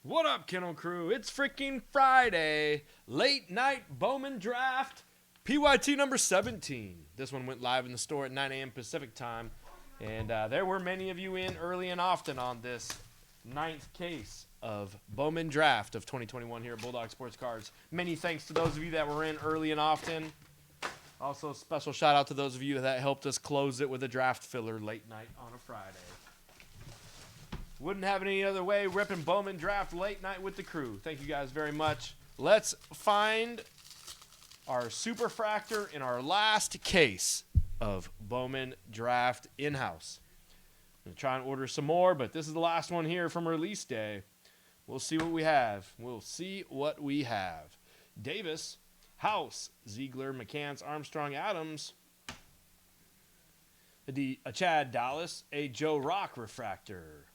What up, Kennel Crew? It's freaking Friday. Late night Bowman draft. PYT number 17. This one went live in the store at 9 a.m. Pacific time. And there were many of you in early and often on this ninth case of Bowman draft of 2021 here at Bulldog Sports Cards. Many thanks to those of you that were in early and often. Also, special shout out to those of you that helped us close it with a draft filler late night on a Friday. Wouldn't have it any other way. Ripping Bowman draft late night with the crew. Thank you guys very much. Let's find our superfractor in our last case of Bowman draft in-house. I'm going to try and order some more, but this is the last one here from release day. We'll see what we have. Davis, House, Ziegler, McCants, Armstrong, Adams, a Chad Dallas, a Joe Rock refractor.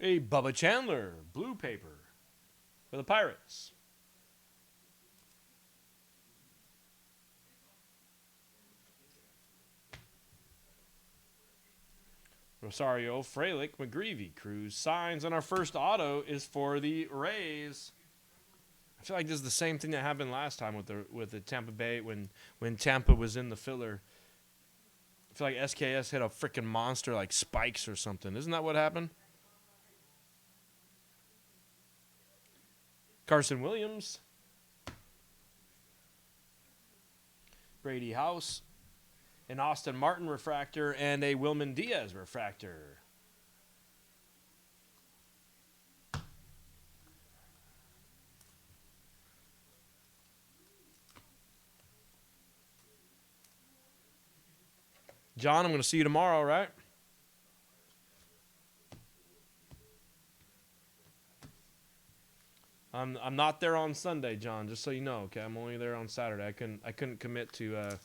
A Bubba Chandler, blue paper for the Pirates. Rosario, Frelick, McGreevy, Cruz, signs, and our first auto is for the Rays. I feel like this is the same thing that happened last time with the Tampa Bay when Tampa was in the filler. I feel like SKS hit a freaking monster like spikes or something. Isn't that what happened? Carson Williams, Brady House, an Austin Martin refractor, and a Wilman Diaz refractor. John, I'm going to see you tomorrow, right? I'm not there on Sunday, John. Just so you know, okay. I'm only there on Saturday. I couldn't commit to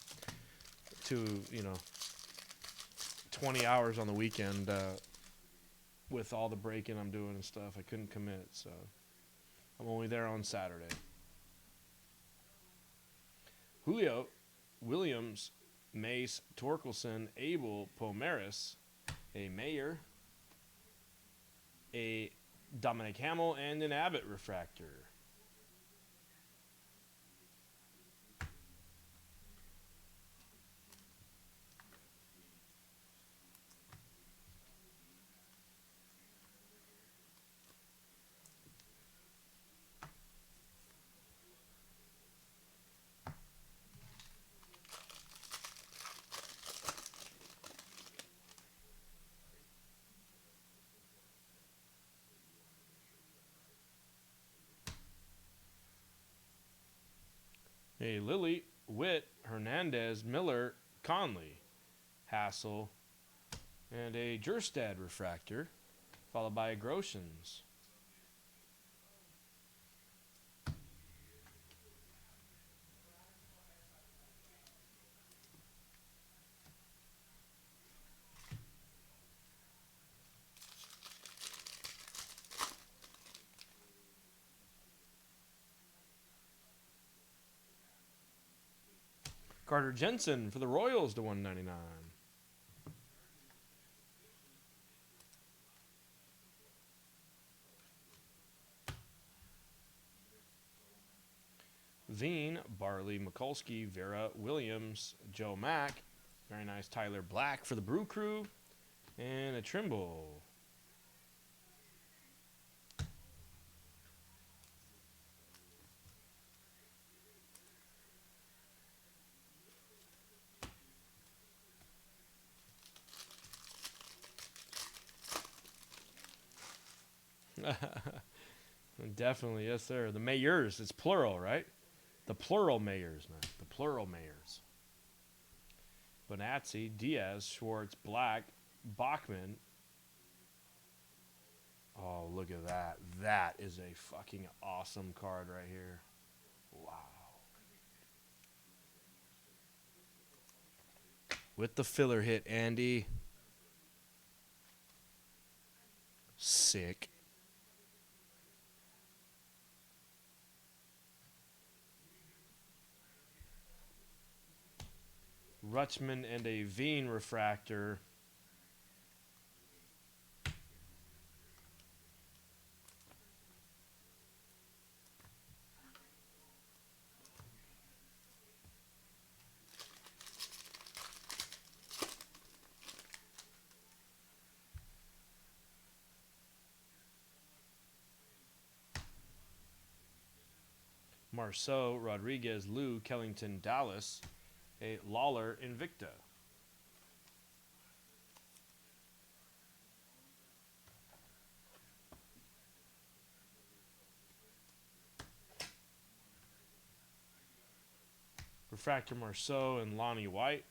20 hours on the weekend with all the breaking I'm doing and stuff. I couldn't commit, so I'm only there on Saturday. Julio, Williams, Mace, Torkelson, Abel, Pomeris, a Mayer, a Dominic Hamill, and an Abbott refractor. A Lilly, Witt, Hernandez, Miller, Conley, Hassel, and a Jerstad refractor, followed by a Groshans. Carter Jensen for the Royals to 199. Veen, Barley, Mikulski, Vera, Williams, Joe Mack. Very nice Tyler Black for the Brew Crew. And a Trimble. Definitely, yes, sir. The Mayers, it's plural, right? The plural Mayers, man. The plural Mayers. Bonazzi, Diaz, Schwartz, Black, Bachman. Oh, look at that. That is a fucking awesome card right here. Wow. with the filler hit, Andy. Sick. Rutschman and a Veen refractor. Marceau, Rodriguez, Lou, Kellington, Dallas, a Lawler, Invicta. Refractor Marceau and Lonnie White.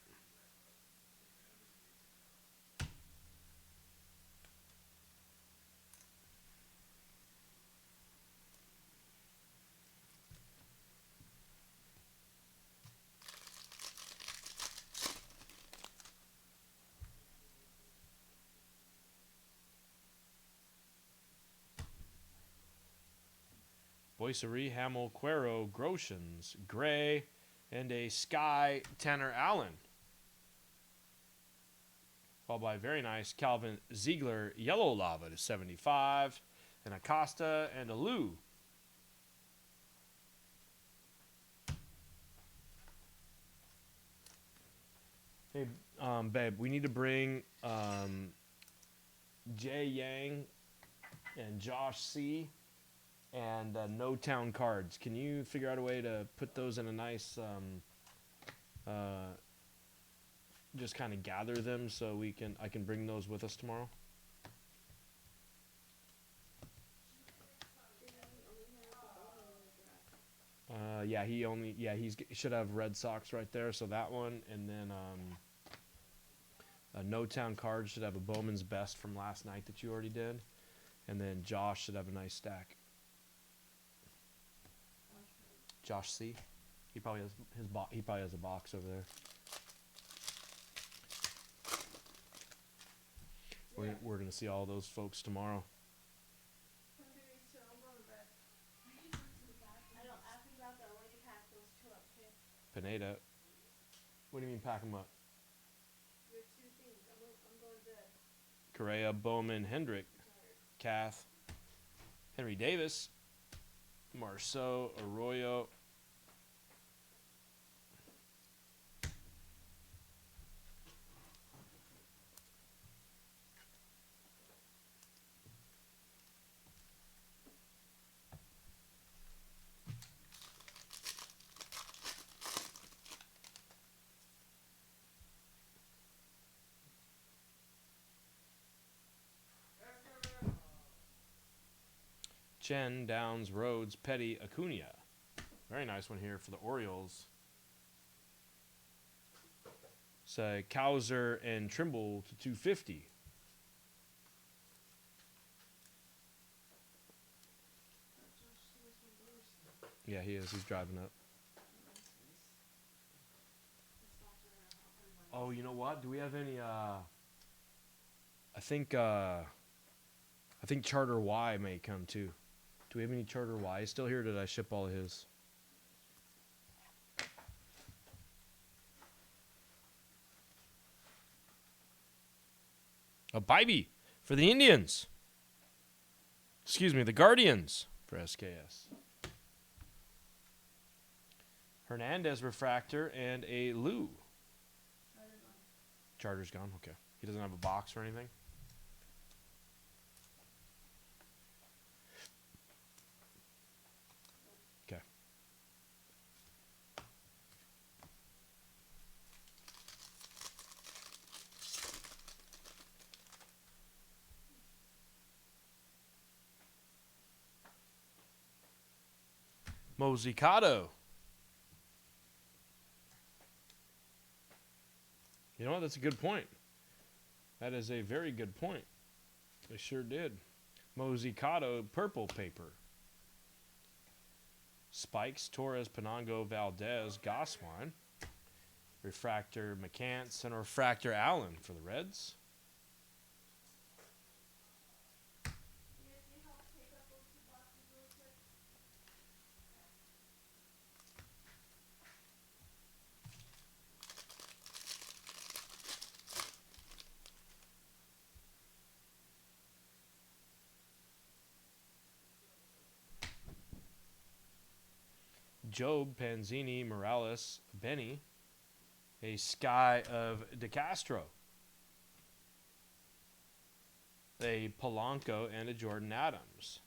Boiserie, Hamill, Cuero, Groshans, Gray, and a Sky, Tanner Allen. Followed by very nice Calvin Ziegler, Yellow Lava to 75, and Acosta and a Lou. Hey, babe, we need to bring Jay Yang and Josh C. and No Town Cards. Can you figure out a way to put those in a nice, just kind of gather them so I can bring those with us tomorrow? He should have Red Sox right there. So that one, and then No Town Cards should have a Bowman's Best from last night that you already did, and then Josh should have a nice stack. Josh C. He probably has he probably has a box over there. We're gonna see all those folks tomorrow. Pineda. What do you mean pack them up? Correa, Bowman, Hendrick, Kath, Henry Davis, Marceau, Arroyo. Chen, Downs, Rhodes, Petty, Acuna. Very nice one here for the Orioles. So Cowser and Trimble to 250. Yeah, he is. He's driving up. Oh, you know what? Do we have any I think Charter Y may come too. Do we have any Charter Y still here? Or did I ship all of his? A Bybee for the Indians. Excuse me, the Guardians for SKS. Hernandez refractor and a Lou. Charter's gone. Okay. He doesn't have a box or anything. Okay. Mozzicato. You know what? That's a good point. That is a very good point. They sure did. Mozzicato, purple paper. Spikes, Torres, Penango, Valdez, Gosswine. Refractor McCants, and a refractor Allen for the Reds. Job, Panzini, Morales, Benny, a Sky of DeCastro, a Polanco, and a Jordan Adams.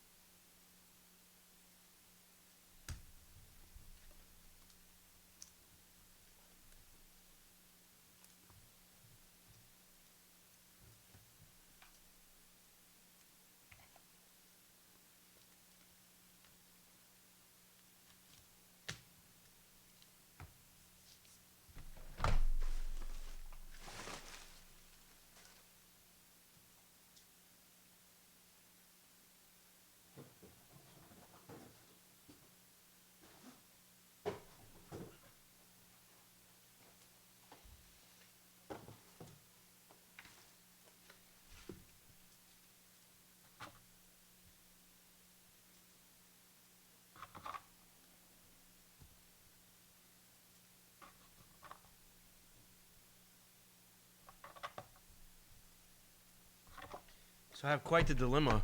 So I have quite the dilemma.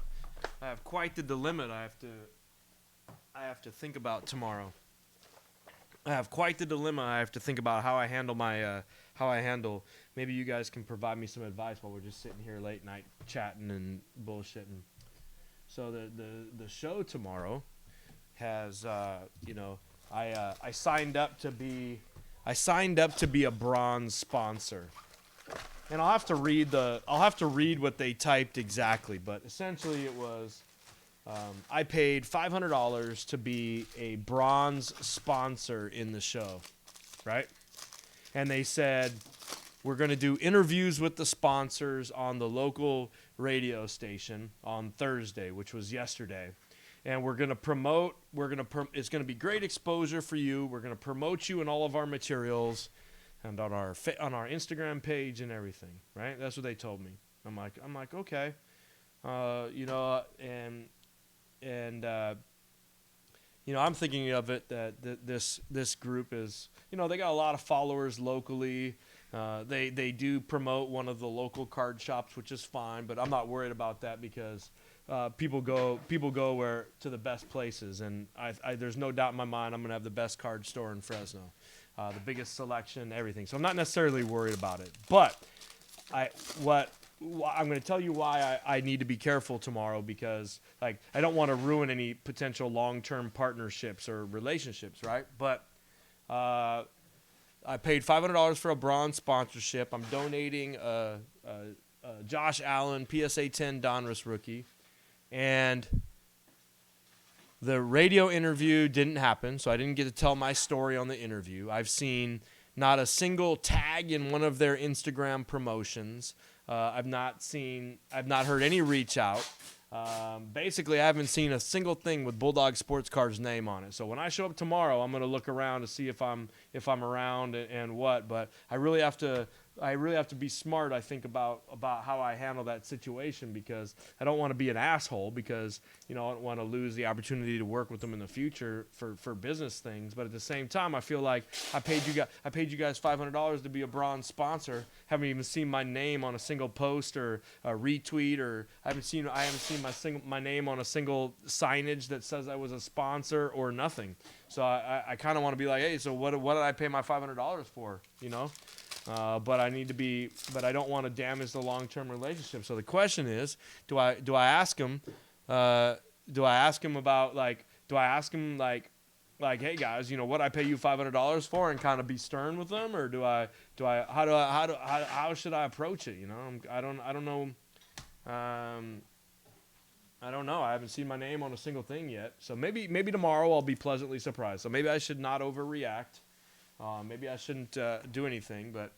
I have to think about tomorrow. I have quite the dilemma. I have to think about how I handle my Maybe you guys can provide me some advice while we're just sitting here late night chatting and bullshitting. So the show tomorrow has I signed up to be a bronze sponsor. And I'll have to read what they typed exactly, but essentially it was I paid $500 to be a bronze sponsor in the show, right? And they said we're going to do interviews with the sponsors on the local radio station on Thursday, which was yesterday. And we're going to promote, it's going to be great exposure for you. We're going to promote you in all of our materials and on our Instagram page and everything, right? That's what they told me. I'm like, okay, I'm thinking of it that this group is, they got a lot of followers locally. They do promote one of the local card shops, which is fine, but I'm not worried about that because people go to the best places, and there's no doubt in my mind I'm gonna have the best card store in Fresno. The biggest selection, everything. So I'm not necessarily worried about it. But I'm going to tell you why I need to be careful tomorrow because, I don't want to ruin any potential long-term partnerships or relationships, right? But I paid $500 for a bronze sponsorship. I'm donating a Josh Allen PSA 10 Donruss rookie. And the radio interview didn't happen, so I didn't get to tell my story on the interview. I've seen not a single tag in one of their Instagram promotions. I've not heard any reach out. Basically, I haven't seen a single thing with Bulldog Sports Cards' name on it. So when I show up tomorrow, I'm going to look around to see if I'm around and what. But I really have to be smart, I think, about how I handle that situation because I don't want to be an asshole because, I don't want to lose the opportunity to work with them in the future for business things. But at the same time, I feel like I paid you guys $500 to be a bronze sponsor. Haven't even seen my name on a single post or a retweet, or I haven't seen my name on a single signage that says I was a sponsor or nothing. So I kind of want to be like, hey, so what did I pay my $500 for? But I don't want to damage the long-term relationship. So the question is, do I ask him about hey guys, what I pay you $500 for, and kind of be stern with them, or how should I approach it? I don't know. I don't know. I haven't seen my name on a single thing yet. So maybe tomorrow I'll be pleasantly surprised. So maybe I should not overreact. Maybe I shouldn't do anything, but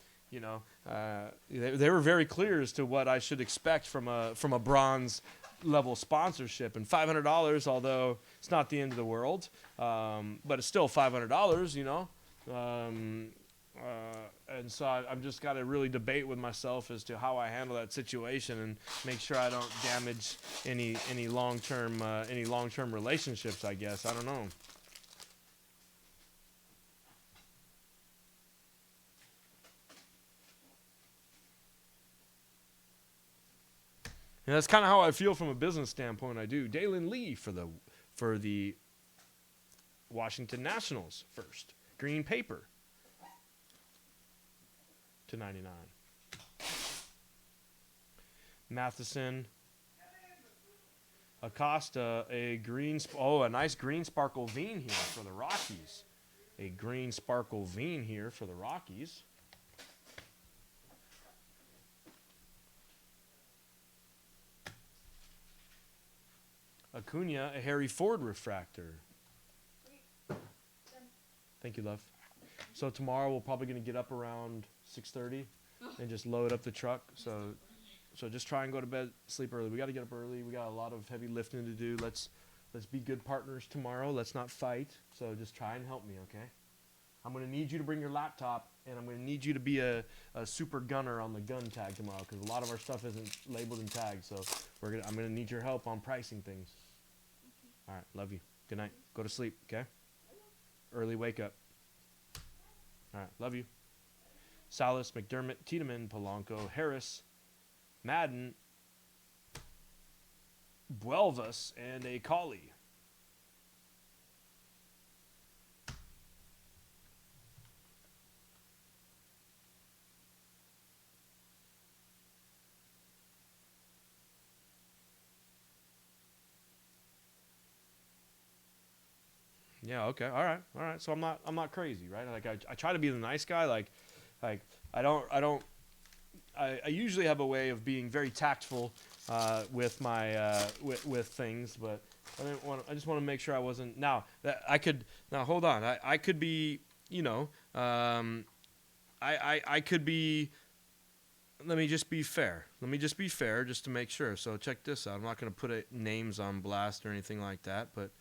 they were very clear as to what I should expect from a bronze level sponsorship. And $500, although it's not the end of the world, but it's still $500. and so I'm just got to really debate with myself as to how I handle that situation and make sure I don't damage any long-term relationships, I guess. I don't know. And that's kind of how I feel from a business standpoint. I do. Dalen Lee for the Washington Nationals first. Green paper to 99. Matheson. Acosta, a nice green sparkle vein here for the Rockies. A green sparkle vein here for the Rockies. Acuna, a Harry Ford refractor. Thank you, love. So tomorrow we're probably going to get up around 6:30 and just load up the truck. So just try and go to bed, sleep early. We got to get up early. We got a lot of heavy lifting to do. Let's be good partners tomorrow. Let's not fight. So just try and help me, okay? I'm going to need you to bring your laptop, and I'm going to need you to be a super gunner on the gun tag tomorrow because a lot of our stuff isn't labeled and tagged. So I'm going to need your help on pricing things. All right, love you. Good night. Go to sleep, okay? Early wake up. All right, love you. Salas, McDermott, Tiedemann, Polanco, Harris, Madden, Buelvas, and a Collie. Yeah, okay. All right. So I'm not crazy, right? Like I try to be the nice guy. Like I usually have a way of being very tactful with my with things, but I just want to make sure I wasn't. Now hold on. I could be, I could be. Let me just be fair. Just to make sure. So check this out. I'm not going to put names on blast or anything like that, but.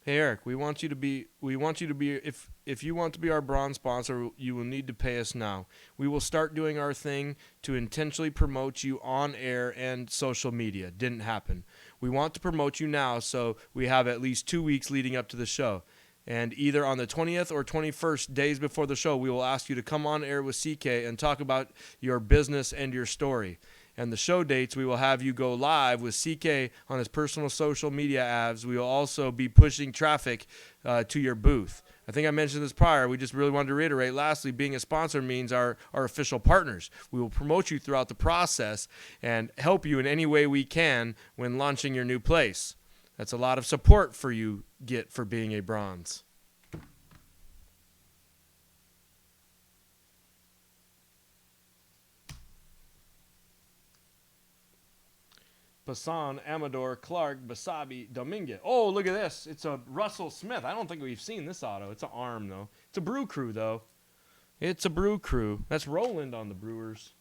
Hey Eric, we want you to be if you want to be our bronze sponsor, you will need to pay us now. We will start doing our thing to intentionally promote you on air and social media. Didn't happen. We want to promote you now, so we have at least 2 weeks leading up to the show. And either on the 20th or 21st, days before the show, we will ask you to come on air with CK and talk about your business and your story. And the show dates, we will have you go live with CK on his personal social media apps. We will also be pushing traffic to your booth. I think I mentioned this prior. We just really wanted to reiterate. Lastly, being a sponsor means our official partners. We will promote you throughout the process and help you in any way we can when launching your new place. That's a lot of support for you get for being a bronze. Passan, Amador, Clark, Basabi, Dominguez. Oh, look at this. It's a Russell Smith. I don't think we've seen this auto. It's an arm, though. It's a Brew Crew, though. It's a Brew Crew. That's Roland on the Brewers.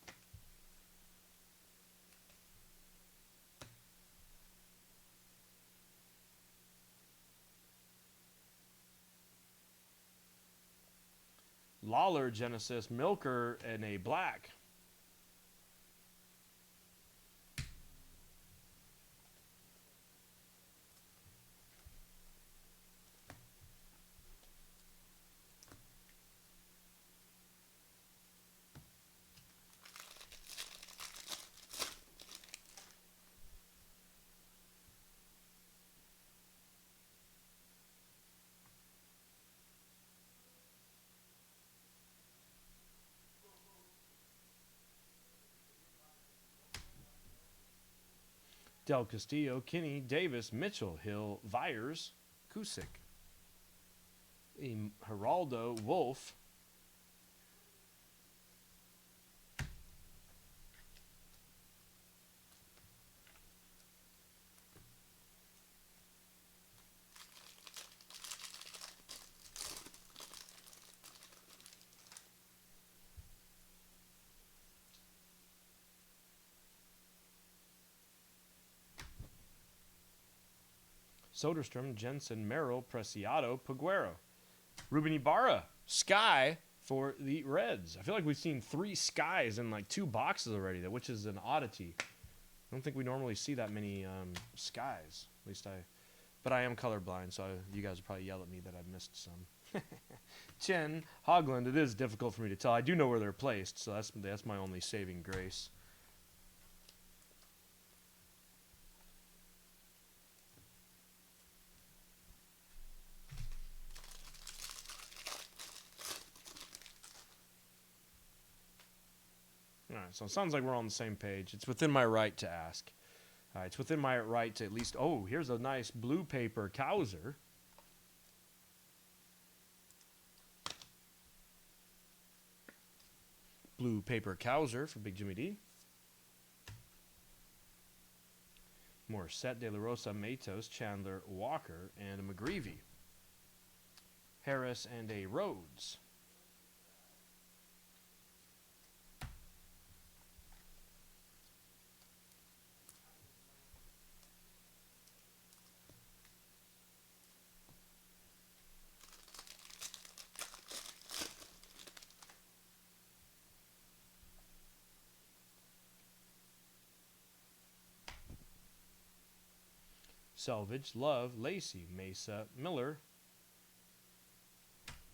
Lawler, Genesis, Milker, and a black. Del Castillo, Kinney, Davis, Mitchell, Hill, Vyers, Kusick, Geraldo, Wolf, Soderstrom, Jensen, Merrill, Preciado, Peguero. Ruben Ibarra, Sky for the Reds. I feel like we've seen 3 Skies in like 2 boxes already, which is an oddity. I don't think we normally see that many Skies. At least but I am colorblind, so you guys will probably yell at me that I've missed some. Chen, Hogland, it is difficult for me to tell. I do know where they're placed, so that's my only saving grace. All right, so it sounds like we're on the same page. It's within my right to ask. It's within my right to at least... Oh, here's a nice blue paper Cowser. Blue paper Cowser for Big Jimmy D. Morissette, De La Rosa, Matos, Chandler, Walker, and a McGreevy. Harris and a Rhodes. Selvage, Love, Lacey, Mesa, Miller,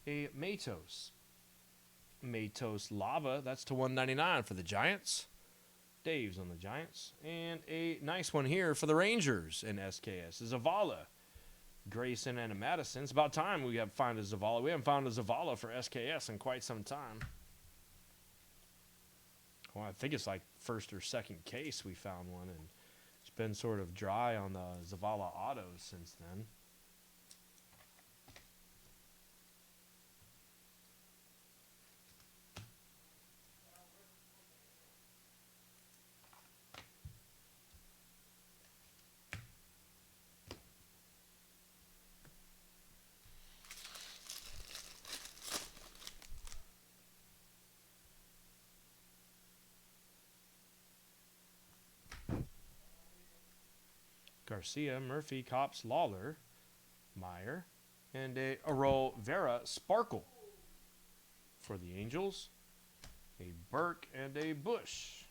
a Matos. Matos Lava, that's to 199 for the Giants. Dave's on the Giants. And a nice one here for the Rangers in SKS. Zavala, Grayson, and a Madison. It's about time we have found a Zavala. We haven't found a Zavala for SKS in quite some time. Well, I think it's like first or second case we found one, and it's been sort of dry on the Zavala autos since then. Garcia, Murphy, Cops, Lawler, Meyer, and a Arol Vera Sparkle for the Angels. A Burke and a Bush.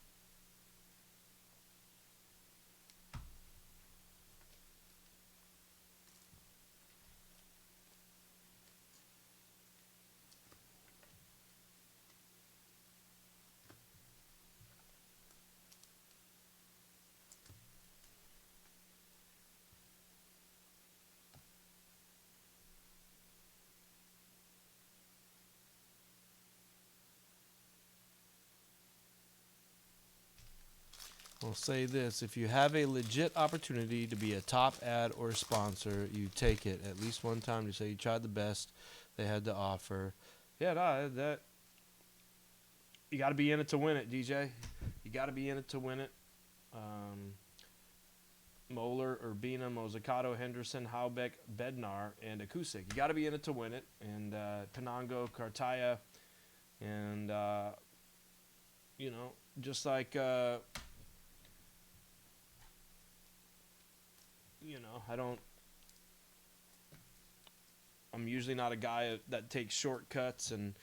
I'll say this, if you have a legit opportunity to be a top ad or sponsor, you take it at least one time to say you tried the best they had to offer. Yeah, no, that you got to be in it to win it, DJ. You got to be in it to win it. Moeller, Urbina, Mozzicato, Henderson, Haubeck, Bednar, and Akusik. You got to be in it to win it. And Penango, Cartaya, and, just like... I'm usually not a guy that takes shortcuts, and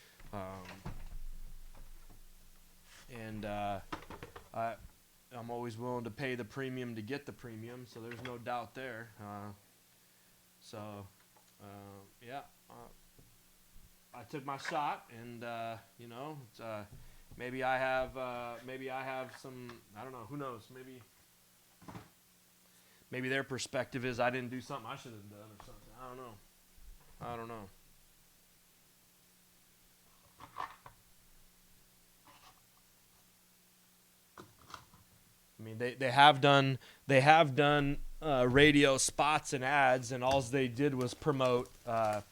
I'm always willing to pay the premium to get the premium, so there's no doubt there. I took my shot, and maybe I have some, I don't know, who knows, Maybe their perspective is I didn't do something I should have done or something. I don't know. I mean, they have done radio spots and ads, and all they did was promote the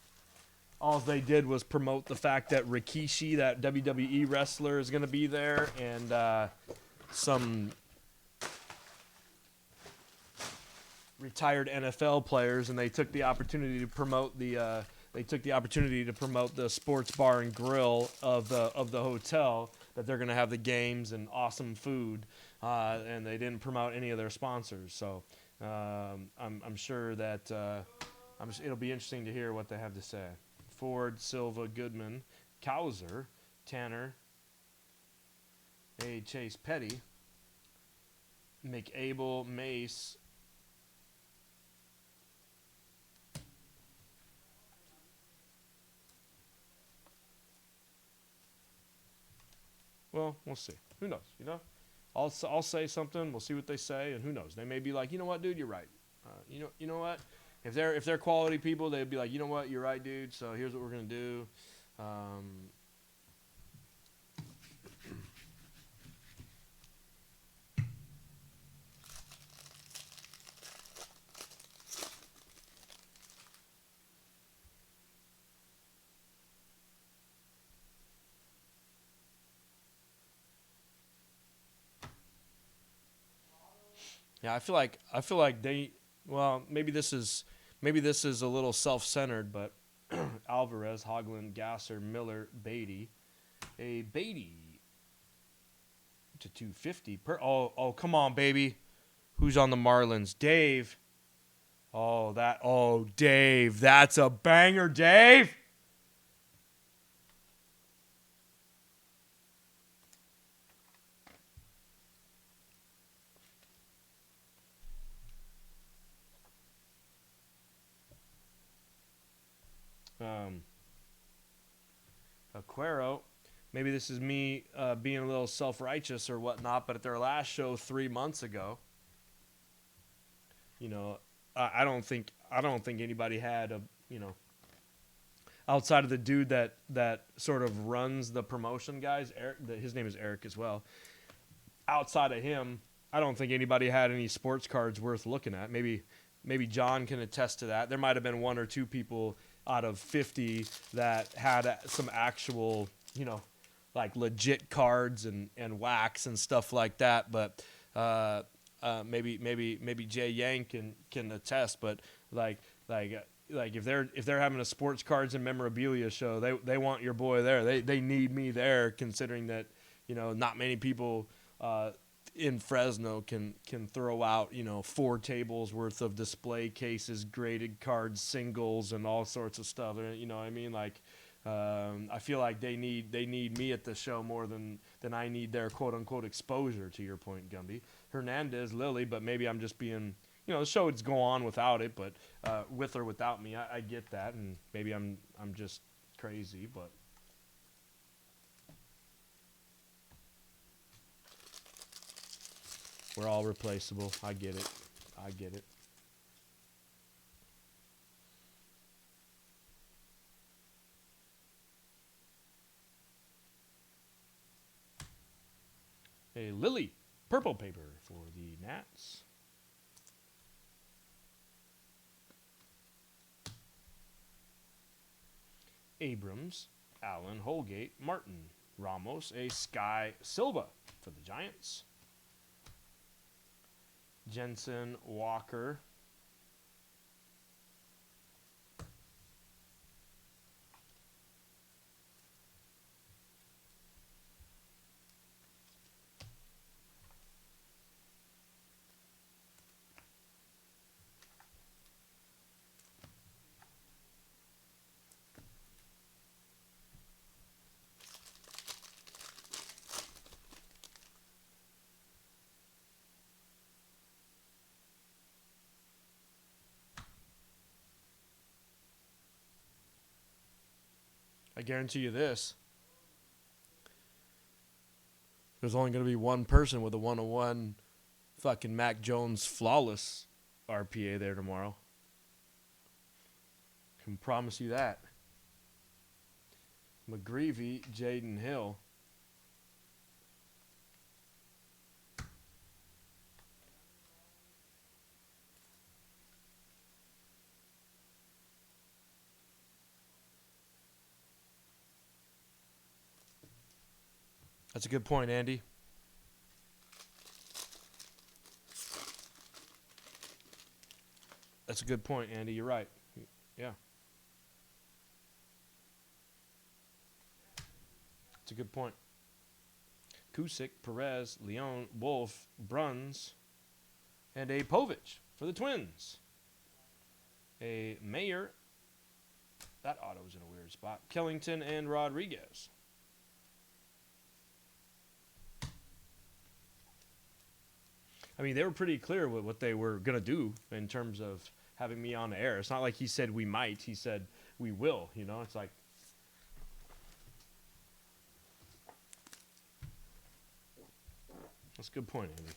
fact that Rikishi, that WWE wrestler, is going to be there, and some retired NFL players, and they took the opportunity to promote the sports bar and grill of the hotel, that they're going to have the games and awesome food, and they didn't promote any of their sponsors. So I'm sure that it'll be interesting to hear what they have to say. Ford, Silva, Goodman, Cowser, Tanner, Chase Petty, McAble, Mace. Well, we'll see. Who knows? I'll say something. We'll see what they say, and who knows? They may be like, you know what, dude, you're right. You know what? If they're quality people, they'd be like, you know what, you're right, dude. So here's what we're gonna do. Yeah, I feel like they. Well, maybe this is a little self-centered, but Alvarez, Hoagland, Gasser, Miller, Beatty, a Beatty to 250 per. Oh, come on, baby. Who's on the Marlins? Dave. Dave. That's a banger, Dave. Aquero. Maybe this is me being a little self-righteous or whatnot, but at their last show 3 months ago, I don't think anybody had outside of the dude that sort of runs the promotion guys. Eric, his name is Eric as well. Outside of him, I don't think anybody had any sports cards worth looking at. Maybe John can attest to that. There might have been one or two people out of 50 that had some actual, like legit cards and wax and stuff like that. But maybe Jay Yang can attest. But like if they're having a sports cards and memorabilia show, they want your boy there. They need me there, considering that not many people in Fresno can throw out 4 tables worth of display cases, graded cards, singles, and all sorts of stuff. You know what I mean? Like I feel like they need me at the show more than I need their quote unquote exposure. To your point, Gumby, Hernandez, Lily, but maybe I'm just being the show would go on without it, but with or without me, I get that, and maybe I'm just crazy, but. We're all replaceable. I get it. A Lily purple paper for the Nats. Abrams, Allen, Holgate, Martin, Ramos, a Sky Silva for the Giants. Jensen, Walker. I guarantee you this. There's only going to be one person with a 101 fucking Mac Jones flawless RPA there tomorrow. Can promise you that. McGreevy, Jaden Hill. That's a good point, Andy. That's a good point, Andy. You're right. Yeah. That's a good point. Kusick, Perez, Leon, Wolf, Bruns, and a Povich For the Twins, a Mayer. That auto was in a weird spot. Killington and Rodriguez. I mean, they were pretty clear with what they were going to do in terms of having me on the air. It's not like he said we might. He said we will. You know, it's like. That's a good point, Andy.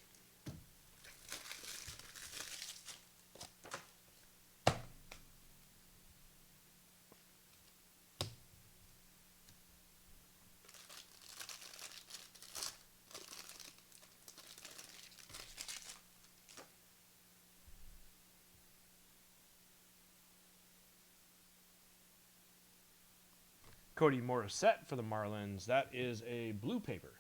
Cody Morissette for the Marlins. That is a blue paper.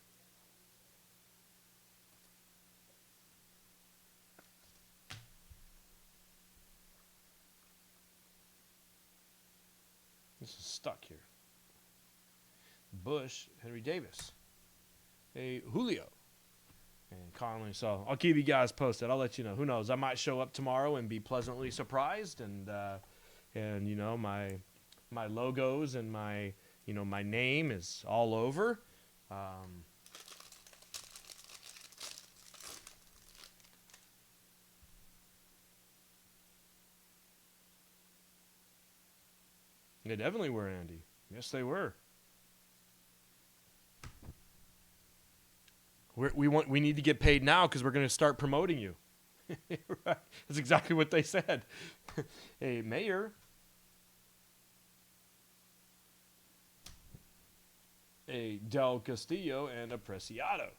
This is stuck here. Bush, Henry Davis. A Julio. And Conley. So I'll keep you guys posted. I'll let you know. Who knows? I might show up tomorrow and be pleasantly surprised. And you know, my logos and my name is all over. They definitely were, Andy. Yes, they were. We need to get paid now because we're going to start promoting you. Right. That's exactly what they said. A Mayer. A Del Castillo and a Preciado.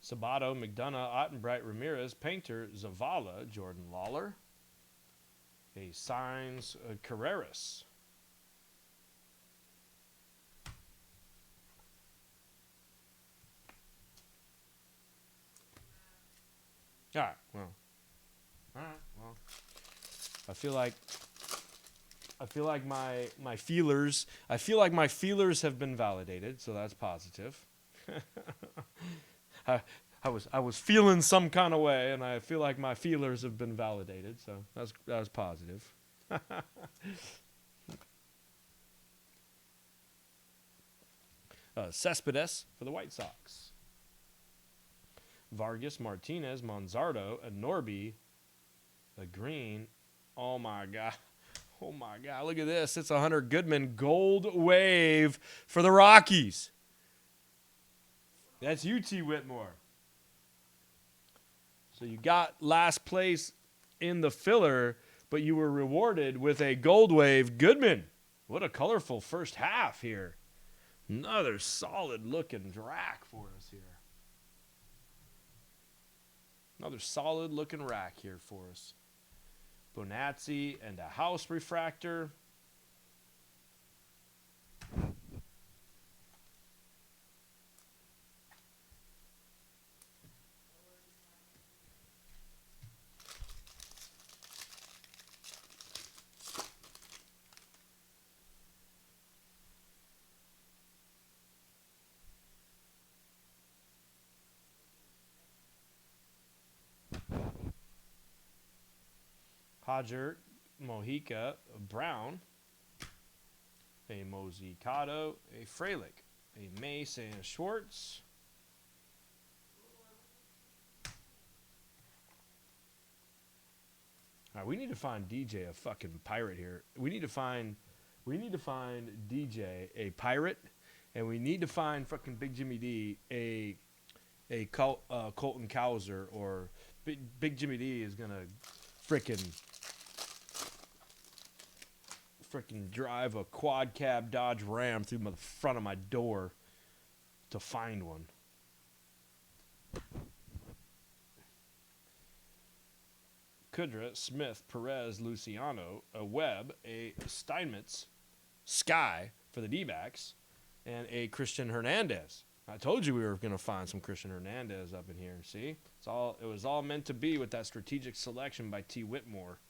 Sabato, McDonough, Ottenbright, Ramirez, Painter, Zavala, Jordan Lawler. A Signs, Carreras. All right, well. I feel like my feelers have been validated, so that's positive. I was feeling some kind of way, and I feel like my feelers have been validated, so that was positive. Cespedes for the White Sox. Vargas, Martinez, Monzardo, a Norby, a Green. Oh my God. Look at this. It's a Hunter Goodman gold wave for the Rockies. That's UT Whitmore. So you got last place in the filler, but you were rewarded with a gold wave Goodman. What a colorful first half here. Another solid looking rack for us here. Another solid looking rack here for us. Bonazzi and a house refractor. Hodger, Mojica, Brown, a Mozicado, a Frelick, a Mace, and a Schwartz. All right, we need to find DJ a fucking pirate here. We need to find DJ a pirate, and we need to find fucking Big Jimmy D a Colton Cowser, or Big Jimmy D is gonna freaking drive a quad cab Dodge Ram through the front of my door to find one. Kudra, Smith, Perez, Luciano, a Webb, a Steinmetz, Sky for the D-backs, and a Christian Hernandez. I told you we were going to find some Christian Hernandez up in here. See? It was all meant to be with that strategic selection by T. Whitmore.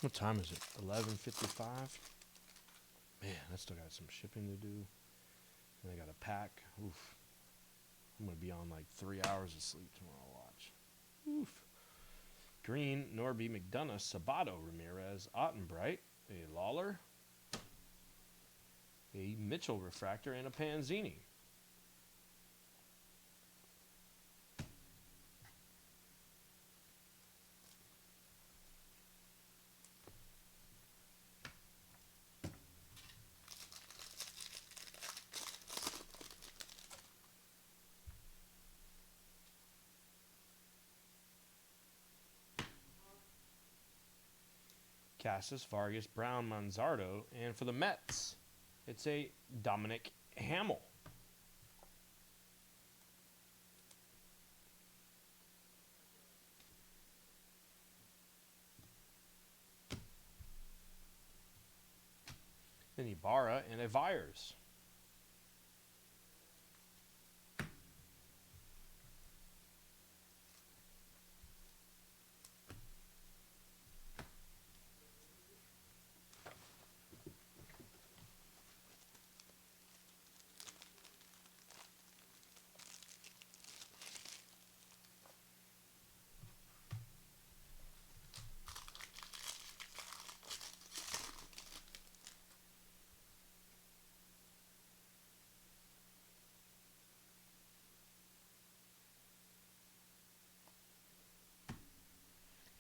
What time is it? 11:55. Man, I still got some shipping to do. And I got to pack. Oof. I'm going to be on like 3 hours of sleep tomorrow. Watch. Oof. Green, Norby, McDonough, Sabato, Ramirez, Ottenbright, a Lawler, a Mitchell refractor, and a Panzini. Cassis, Vargas, Brown, Manzardo, and for the Mets, it's a Dominic Hamill. An Ibarra and a Vyers.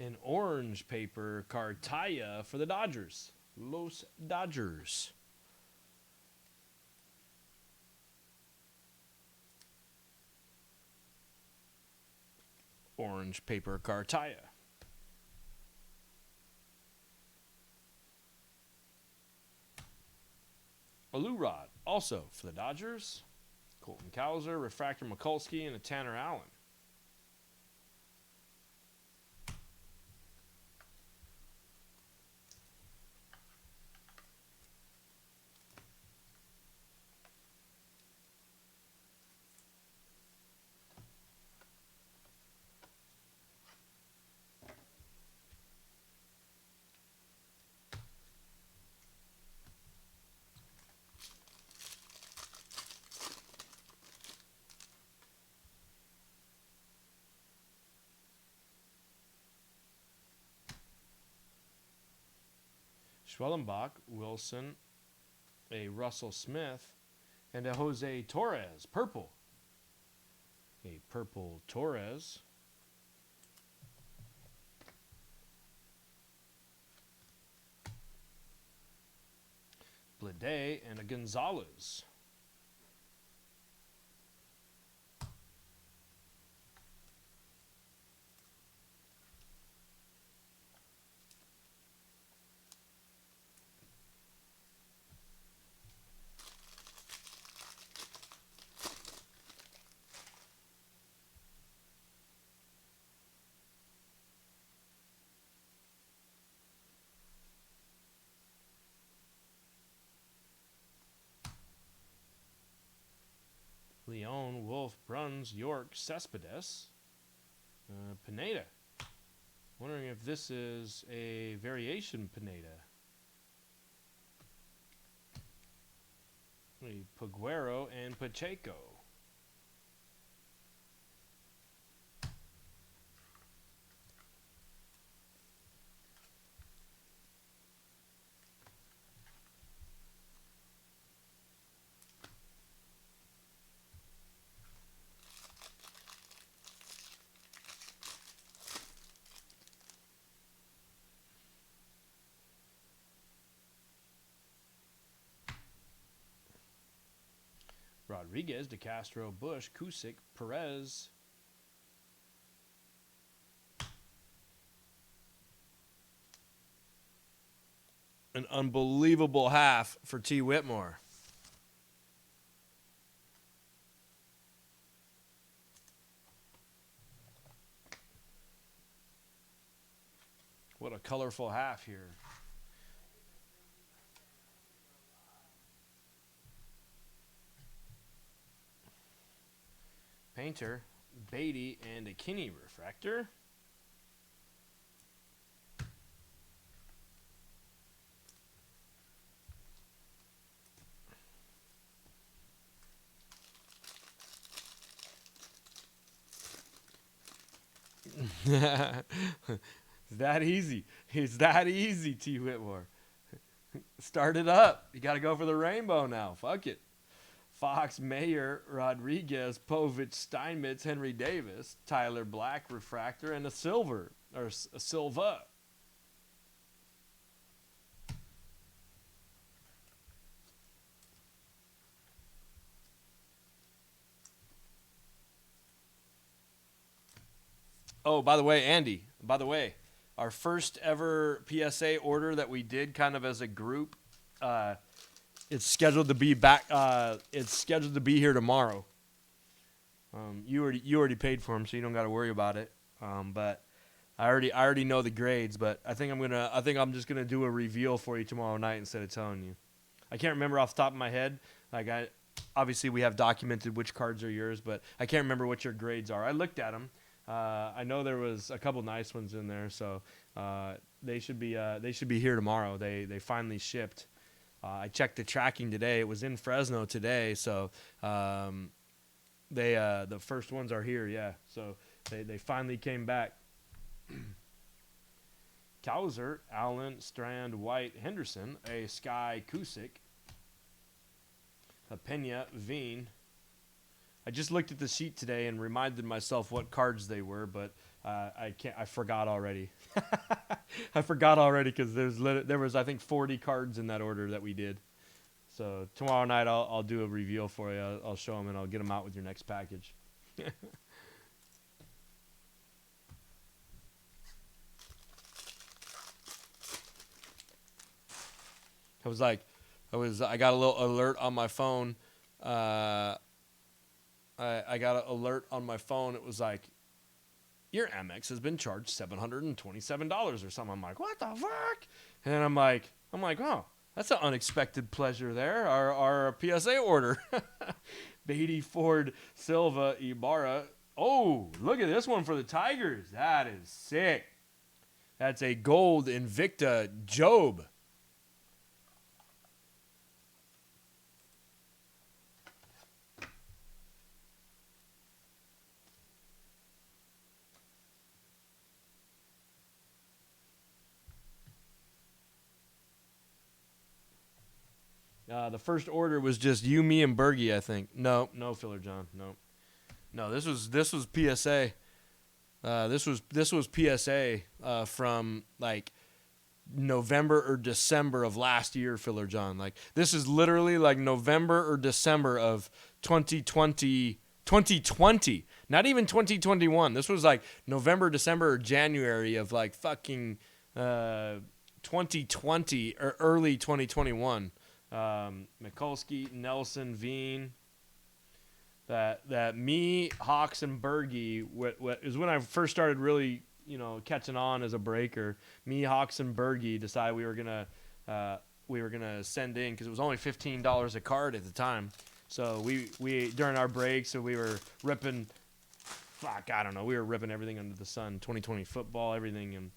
An orange paper Cartaya for the Dodgers. Los Dodgers. Orange paper Cartaya. Alurod, also for the Dodgers. Colton Cowser, refractor Mikulski, and a Tanner Allen. Schwellenbach, Wilson, a Russell Smith, and a Jose Torres, purple. A purple Torres. Blade and a Gonzalez. Jones, York, Cespedes, Pineda. Wondering if this is a variation Pineda. Paguero and Pacheco. Rodriguez, DeCastro, Bush, Kusick, Perez. An unbelievable half for T. Whitmore. What a colorful half here. Painter, Beatty, and a Kinney refractor. It's that easy. It's that easy, T. Whitmore. Start it up. You got to go for the rainbow now. Fuck it. Fox, Mayer, Rodriguez, Povich, Steinmetz, Henry Davis, Tyler Black, refractor, and a silver, or a Silva. Oh, by the way, Andy, our first ever PSA order that we did kind of as a group, it's scheduled to be back. It's scheduled to be here tomorrow. You already paid for them, so you don't got to worry about it. But I already know the grades. But I think I'm just gonna do a reveal for you tomorrow night instead of telling you. I can't remember off the top of my head. Obviously we have documented which cards are yours, but I can't remember what your grades are. I looked at them. I know there was a couple nice ones in there, so they should be here tomorrow. They finally shipped. I checked the tracking today. It was in Fresno today, so the first ones are here. Yeah, so they finally came back. Kauser, Allen, Strand, White, Henderson, a Sky, Kusick, a Pena, Veen. I just looked at the sheet today and reminded myself what cards they were, but I forgot already. I forgot already because there was I think 40 cards in that order that we did. So tomorrow night I'll do a reveal for you. I'll show them and I'll get them out with your next package. I got a little alert on my phone. I got an alert on my phone. It was like, your Amex has been charged $727 or something. I'm like, what the fuck? And I'm like, oh, that's an unexpected pleasure there. Our PSA order. Beatty, Ford, Silva, Ibarra. Oh, look at this one for the Tigers. That is sick. That's a gold Invicta Job. The first order was just you, me, and Bergie, I think. No, Filler John. No. This was PSA. This was PSA from like November or December of last year, Filler John. Like this is literally like November or December of 2020. Not even 2021. This was like November, December, or January of like fucking 2020 or early 2021. Mikulski, Nelson, Veen. That me, Hawks, and Bergie is when I first started really, catching on as a breaker. Me, Hawks, and Bergie decided we were gonna send in because it was only $15 a card at the time. So we during our break, so we were ripping, we were ripping everything under the sun, 2020 football, everything, and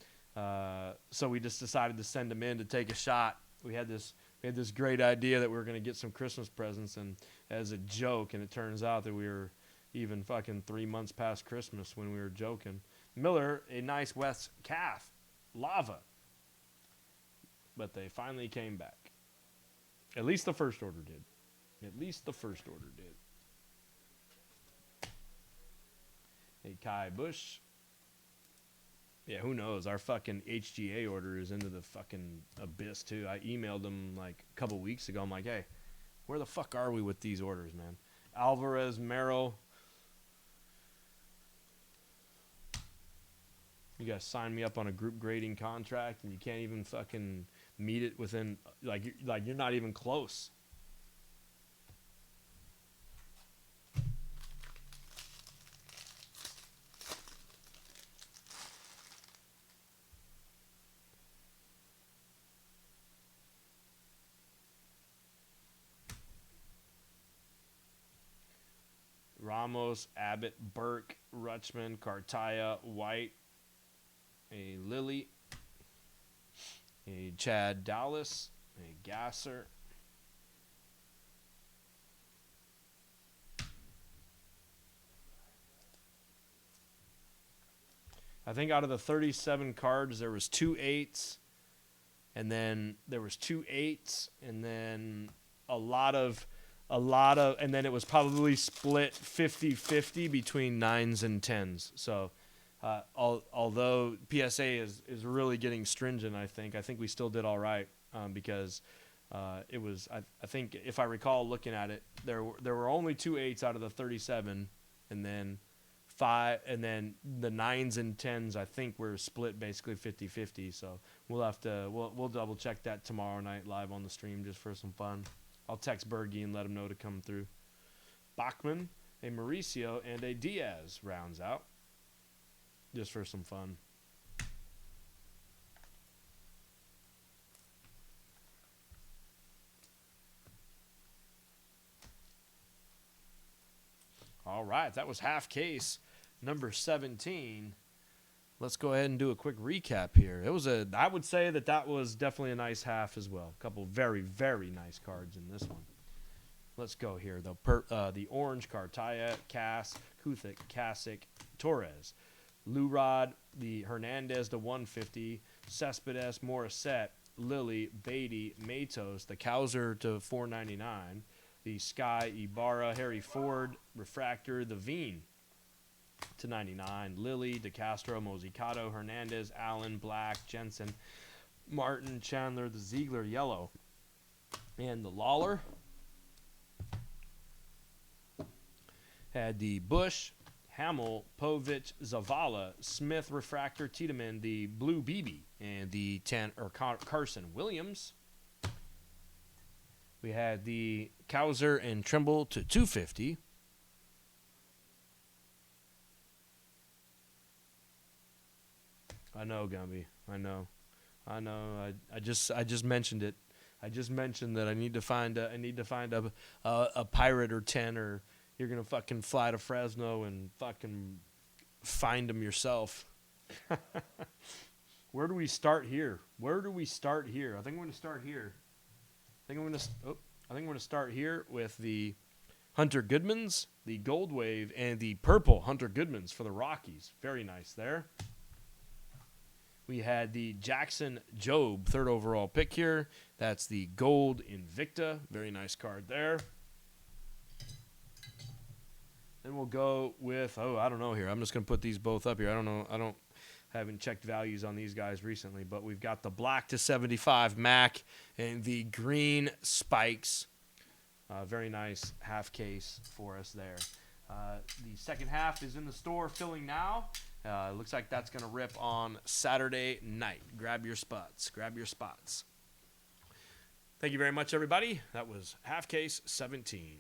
so we just decided to send them in to take a shot. We had this great idea that we were going to get some Christmas presents, and as a joke, and it turns out that we were even fucking 3 months past Christmas when we were joking. Miller, a nice West calf, lava, but they finally came back. At least the first order did. A Kai Bush. Yeah, who knows? Our fucking HGA order is into the fucking abyss, too. I emailed them like a couple weeks ago. I'm like, hey, where the fuck are we with these orders, man? Alvarez, Merrill. You guys signed me up on a group grading contract, and you can't even fucking meet it within, like you're not even close. Ramos, Abbott, Burke, Rutschman, Cartaya, White, a Lilly, a Chad Dallas, a Gasser, I think out of the 37 cards, there was 2 8s, and then there was 2 8s, and then and then it was probably split 50-50 between 9s and 10s. So, although PSA is really getting stringent, I think we still did all right because it was. I think if I recall looking at it, there were only 2 8s out of the 37, and then 5, and then the 9s and 10s I think were split basically 50-50. So we'll double check that tomorrow night live on the stream just for some fun. I'll text Bergie and let him know to come through. Bachman, a Mauricio, and a Diaz rounds out just for some fun. All right, that was half case number 17. Let's go ahead and do a quick recap here. I would say that was definitely a nice half as well. A couple very, very nice cards in this one. Let's go here, though. The orange, Cartaya, Cass, Kuthik, Kasich, Torres. Lurod, the Hernandez to 150, Cespedes, Morissette, Lilly, Beatty, Matos, the Kauser to 499, the Sky, Ibarra, Harry Ford, Refractor, the Veen to 99, Lilly, DeCastro, Mosicato, Hernandez, Allen, Black, Jensen, Martin, Chandler, the Ziegler, yellow, and the Lawler. Had the Bush, Hamill, Povich, Zavala, Smith, Refractor, Tiedemann, the Blue BB, and the Carson Williams. We had the Kauser and Trimble to 250. I know, Gumby. I know. I just mentioned it. I just mentioned that I need to find a pirate or 10, or you're gonna fucking fly to Fresno and fucking find them yourself. Where do we start here? I think I'm gonna start here. I think I'm gonna start here with the Hunter Goodmans, the Gold Wave, and the purple Hunter Goodmans for the Rockies. Very nice there. We had the Jackson Jobe, 3rd overall pick here. That's the Gold Invicta. Very nice card there. Then we'll go with, I don't know here. I'm just going to put these both up here. I don't know. Haven't checked values on these guys recently, but we've got the black to 75 Mac and the green Spikes. Very nice half case for us there. The second half is in the store filling now. Looks like that's going to rip on Saturday night. Grab your spots. Thank you very much, everybody. That was half case 17.